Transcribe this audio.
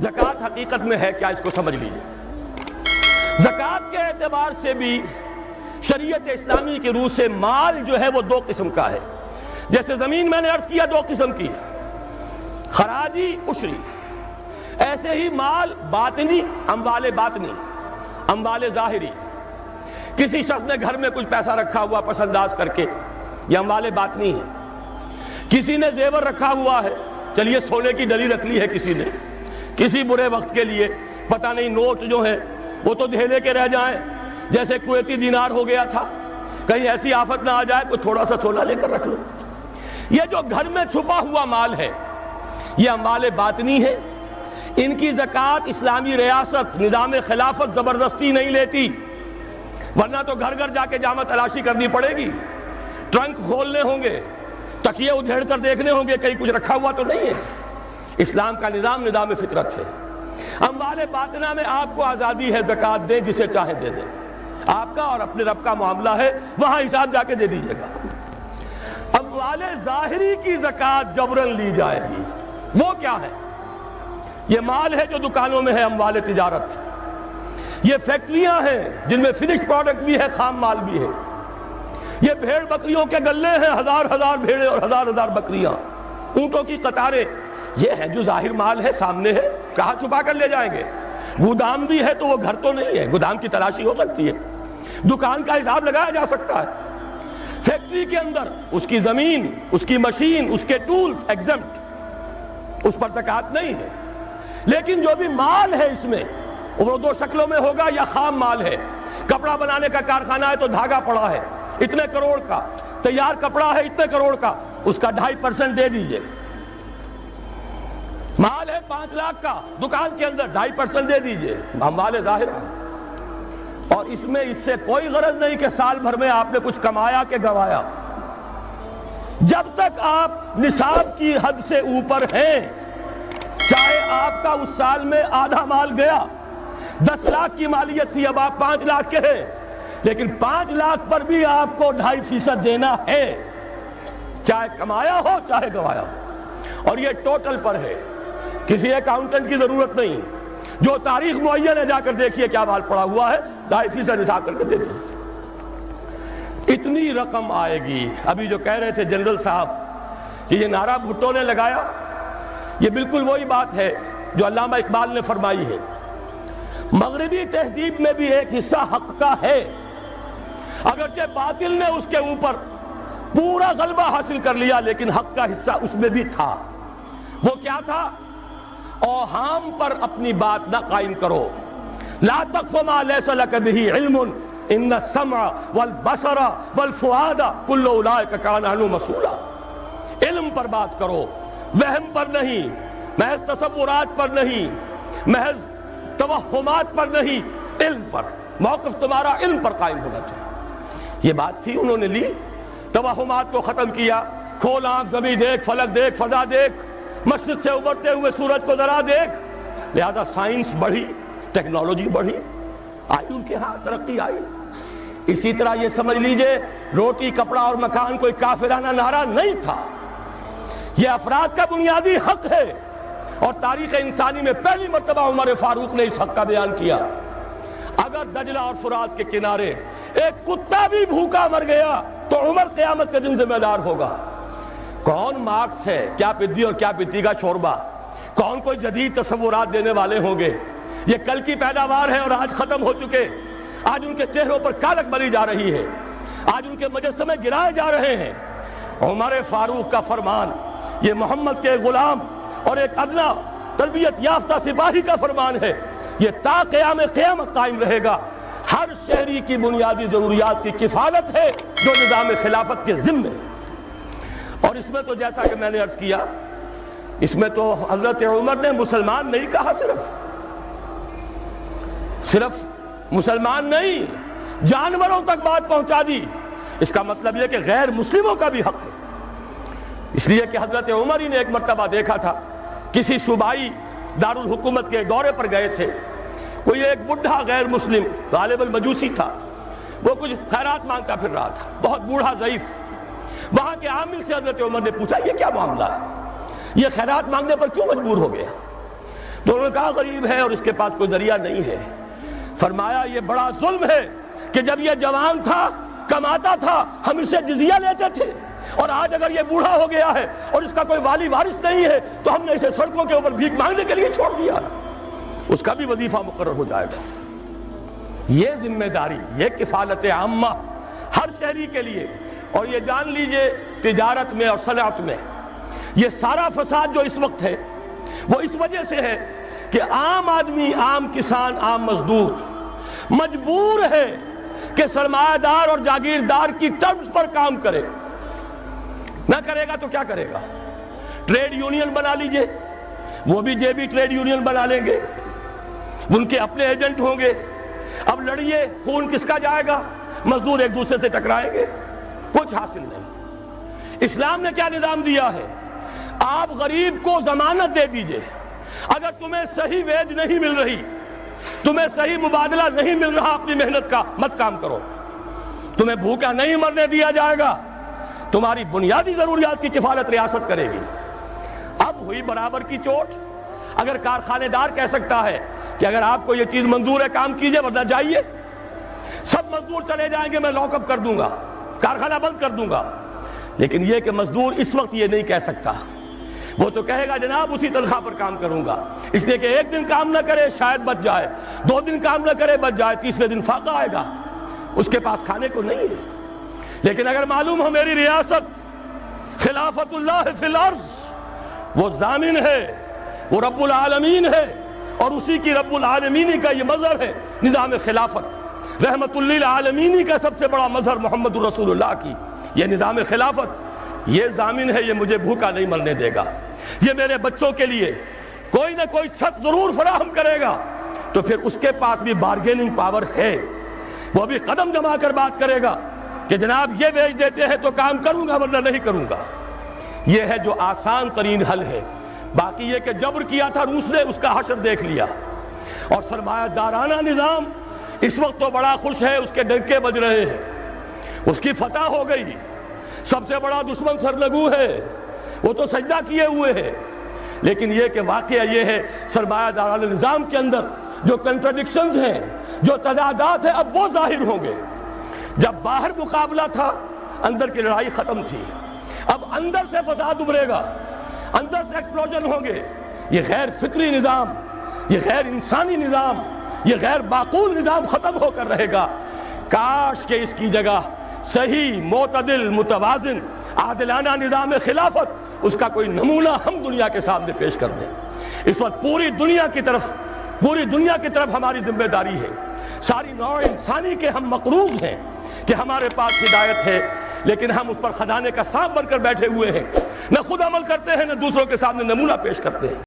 زکوٰۃ حقیقت میں ہے کیا، اس کو سمجھ لیجیے۔ زکوٰۃ کے اعتبار سے بھی شریعت اسلامی کی روح سے مال جو ہے وہ دو قسم کا ہے۔ جیسے زمین میں نے عرض کیا دو قسم کی، خراجی عشری، ایسے ہی مال باطنی، اموال باطنی، اموال ظاہری۔ کسی شخص نے گھر میں کچھ پیسہ رکھا ہوا پس انداز کر کے، یہ اموال باطنی ہے۔ کسی نے زیور رکھا ہوا ہے، چلیے سونے کی ڈلی رکھ لی ہے کسی نے، کسی برے وقت کے لیے، پتہ نہیں نوٹ جو ہیں وہ تو دھیلے کے رہ جائیں، جیسے کویتی دینار ہو گیا تھا، کہیں ایسی آفت نہ آ جائے کوئی تھوڑا سا سونا لے کر رکھ لو۔ یہ جو گھر میں چھپا ہوا مال ہے یہ اموال باطنی ہے، ان کی زکوٰۃ اسلامی ریاست نظام خلافت زبردستی نہیں لیتی، ورنہ تو گھر گھر جا کے جامع تلاشی کرنی پڑے گی، ٹرنک کھولنے ہوں گے، تکیے ادھیڑ کر دیکھنے ہوں گے کہیں کچھ رکھا ہوا تو نہیں ہے۔ اسلام کا نظام فطرت ہے۔ اموال باطنہ میں آپ کو آزادی ہے، زکوٰۃ دیں جسے چاہیں دے دیں، آپ کا اور اپنے رب کا معاملہ ہے، وہاں حساب جا کے دے دیجیے گا۔ اموال ظاہری کی زکوٰۃ جبراً لی جائے گی۔ وہ کیا ہے؟ یہ مال ہے جو دکانوں میں ہے، اموال تجارت۔ یہ فیکٹریاں ہیں جن میں فنشڈ پروڈکٹ بھی ہے، خام مال بھی ہے۔ یہ بھیڑ بکریوں کے گلے ہیں، ہزار ہزار بھیڑیں اور ہزار ہزار بکریاں، اونٹوں کی قطاریں، یہ ہے جو ظاہر مال ہے، سامنے ہے، کہاں چھپا کر لے جائیں گے؟ گودام بھی ہے تو وہ گھر تو نہیں ہے، گودام کی تلاشی ہو سکتی ہے، دکان کا حساب لگایا جا سکتا ہے۔ فیکٹری کے اندر اس کی زمین، اس کی مشین، اس کے ٹولز ایگزمپٹ، اس پر زکوٰۃ نہیں ہے۔ لیکن جو بھی مال ہے اس میں وہ دو شکلوں میں ہوگا، یا خام مال ہے، کپڑا بنانے کا کارخانہ ہے تو دھاگا پڑا ہے اتنے کروڑ کا، تیار کپڑا ہے اتنے کروڑ کا، اس کا 2.5% دے دیجئے۔ مال ہے 5 لاکھ کا دکان کے اندر، 2.5% دے دیجئے، اموال ظاہر ہے۔ اور اس میں اس سے کوئی غرض نہیں کہ سال بھر میں آپ نے کچھ کمایا کہ گوایا۔ جب تک آپ نصاب کی حد سے اوپر ہیں، چاہے آپ کا اس سال میں آدھا مال گیا، 10 لاکھ کی مالیت تھی، اب آپ 5 لاکھ کے ہیں، لیکن 5 لاکھ پر بھی آپ کو 2.5% دینا ہے، چاہے کمایا ہو چاہے گوایا ہو۔ اور یہ ٹوٹل پر ہے، کسی اکاؤنٹنٹ کی ضرورت نہیں، جو تاریخ معین ہے جا کر دیکھیے کیا مال پڑا ہوا ہے، 2.5% حساب کر کے دے دیں۔ اتنی رقم آئے گی۔ ابھی جو کہہ رہے تھے جنرل صاحب کہ یہ نعرہ بھٹو نے لگایا، یہ بالکل وہی بات ہے جو علامہ اقبال نے فرمائی ہے۔ مغربی تہذیب میں بھی ایک حصہ حق کا ہے، اگرچہ باطل نے اس کے اوپر پورا غلبہ حاصل کر لیا، لیکن حق کا حصہ اس میں بھی تھا۔ وہ کیا تھا؟ اوہام پر اپنی بات نہ قائم کرو، لا تقف ما لیس لک بہ علم ان السمع والبصر والفؤاد کل اولئک کان عنہ مسئولا۔ علم پر بات کرو، وہم پر نہیں، محض تصورات پر نہیں، محض توہمات پر نہیں، علم پر۔ موقف تمہارا علم پر قائم ہونا چاہیے۔ یہ بات تھی، انہوں نے لی، توہمات کو ختم کیا، کھول آنکھ، زمین دیکھ، فلک دیکھ، فضا دیکھ، مشرق سے ابھرتے ہوئے سورج کو ذرا دیکھ۔ لہذا سائنس بڑھی، ٹیکنالوجی بڑھی، آئی ان کے ہاں ترقی آئی۔ اسی طرح یہ سمجھ لیجئے روٹی، کپڑا اور مکان کوئی کافرانہ نعرہ نہیں تھا، یہ افراد کا بنیادی حق ہے، اور تاریخ انسانی میں پہلی مرتبہ عمر فاروق نے اس حق کا بیان کیا۔ اگر دجلہ اور فرات کے کنارے ایک کتا بھی بھوکا مر گیا تو عمر قیامت کے دن ذمہ دار ہوگا۔ کون مارکس ہے، کیا پدی اور کیا پتی کا شوربہ، کون کوئی جدید تصورات دینے والے ہوں گے؟ یہ کل کی پیداوار ہے اور آج ختم ہو چکے، آج ان کے چہروں پر کالک بری جا رہی ہے، آج ان کے مجسمے گرائے جا رہے ہیں۔ عمر فاروق کا فرمان، یہ محمد کے غلام اور ایک ادنا تربیت یافتہ سپاہی کا فرمان ہے، یہ تا قیام قیامت قائم رہے گا۔ ہر شہری کی بنیادی ضروریات کی کفالت ہے جو نظام خلافت کے ذمے ہے۔ اور اس میں تو جیسا کہ میں نے عرض کیا، اس میں تو حضرت عمر نے مسلمان نہیں کہا، صرف مسلمان نہیں، جانوروں تک بات پہنچا دی۔ اس کا مطلب یہ کہ غیر مسلموں کا بھی حق ہے۔ اس لیے کہ حضرت عمر ہی نے ایک مرتبہ دیکھا تھا، کسی صوبائی دارالحکومت کے دورے پر گئے تھے، کوئی ایک بڈھا غیر مسلم غالب المجوسی تھا، وہ کچھ خیرات مانگتا پھر رہا تھا، بہت بوڑھا ضعیف۔ وہاں کے عامل سے حضرت عمر نے پوچھا یہ کیا معاملہ ہے، یہ خیرات مانگنے پر کیوں مجبور ہو گیا؟ تو انہوں نے کہا غریب ہے اور اس کے پاس کوئی ذریعہ نہیں ہے. فرمایا یہ بڑا ظلم ہے کہ جب یہ جوان تھا کماتا تھا ہم اسے جزیہ لیتے تھے، اور آج اگر یہ بوڑھا ہو گیا ہے اور اس کا کوئی والی وارث نہیں ہے تو ہم نے اسے سڑکوں کے اوپر بھیک مانگنے کے لیے چھوڑ دیا. اس کا بھی وظیفہ مقرر ہو جائے گا. یہ ذمہ داری، یہ کفالت عامہ ہر شہری کے لیے. اور یہ جان لیجئے تجارت میں اور صنعت میں یہ سارا فساد جو اس وقت ہے وہ اس وجہ سے ہے کہ عام آدمی، عام کسان، عام مزدور مجبور ہے کہ سرمایہ دار اور جاگیردار کی ٹرمز پر کام کرے. نہ کرے گا تو کیا کرے گا؟ ٹریڈ یونین بنا لیجئے، وہ بھی جیبی ٹریڈ یونین بنا لیں گے، ان کے اپنے ایجنٹ ہوں گے. اب لڑیے، خون کس کا جائے گا؟ مزدور ایک دوسرے سے ٹکرائیں گے، کچھ حاصل نہیں. اسلام نے کیا نظام دیا ہے؟ آپ غریب کو ضمانت دے دیجئے، اگر تمہیں صحیح ویج نہیں مل رہی، تمہیں صحیح مبادلہ نہیں مل رہا اپنی محنت کا، مت کام کرو. تمہیں بھوکا نہیں مرنے دیا جائے گا، تمہاری بنیادی ضروریات کی کفالت ریاست کرے گی. اب ہوئی برابر کی چوٹ. اگر کارخانے دار کہہ سکتا ہے کہ اگر آپ کو یہ چیز منظور ہے کام کیجئے ورنہ جائیے، سب مزدور چلے جائیں گے، میں لاک اپ کر دوں گا، کارخانہ بند کر دوں گا. لیکن یہ کہ مزدور اس وقت یہ نہیں کہہ سکتا. وہ تو کہے گا جناب اسی تنخواہ پر کام کروں گا، اس لیے کہ ایک دن کام نہ کرے شاید بچ جائے، 2 دن کام نہ کرے بچ جائے، تیسرے دن فاقہ آئے گا، اس کے پاس کھانے کو نہیں ہے. لیکن اگر معلوم ہو میری ریاست خلافت اللہ فی الارض، وہ ضامن ہے، وہ رب العالمین ہے، اور اسی کی رب العالمینی کا یہ مظہر ہے نظام خلافت. رحمت للعالمینی کا سب سے بڑا مظہر محمد رسول اللہ کی یہ نظام خلافت، یہ ضامن ہے، یہ مجھے بھوکا نہیں مرنے دے گا، یہ میرے بچوں کے لیے کوئی نہ کوئی چھت ضرور فراہم کرے گا. تو پھر اس کے پاس بھی بارگیننگ پاور ہے، وہ بھی قدم جما کر بات کرے گا کہ جناب یہ بیچ دیتے ہیں تو کام کروں گا ورنہ نہیں کروں گا. یہ ہے جو آسان ترین حل ہے. باقی یہ کہ جبر کیا تھا روس نے، اس کا حشر دیکھ لیا. اور سرمایہ دارانہ نظام اس وقت تو بڑا خوش ہے، اس کے ڈنکے بج رہے ہیں، اس کی فتح ہو گئی. سب سے بڑا دشمن سرنگو ہے، وہ تو سجدہ کیے ہوئے ہے. لیکن یہ کہ واقعہ یہ ہے سرمایہ دارانہ نظام کے اندر جو کنٹرڈکشنز ہیں، جو تضادات ہیں، اب وہ ظاہر ہوں گے. جب باہر مقابلہ تھا اندر کی لڑائی ختم تھی، اب اندر سے فساد ابھرے گا، اندر سے ایکسپلوژن ہوں گے. یہ غیر فطری نظام، یہ غیر انسانی نظام، یہ غیر معقول نظام ختم ہو کر رہے گا. کاش کہ اس کی جگہ صحیح، معتدل، متوازن، عادلانہ نظام خلافت، اس کا کوئی نمونہ ہم دنیا کے سامنے پیش کر دیں. اس وقت پوری دنیا کی طرف ہماری ذمہ داری ہے. ساری نوع انسانی کے ہم مقروض ہیں کہ ہمارے پاس ہدایت ہے، لیکن ہم اس پر خزانے کا سانپ بن کر بیٹھے ہوئے ہیں، نہ خود عمل کرتے ہیں نہ دوسروں کے سامنے نمونہ پیش کرتے ہیں.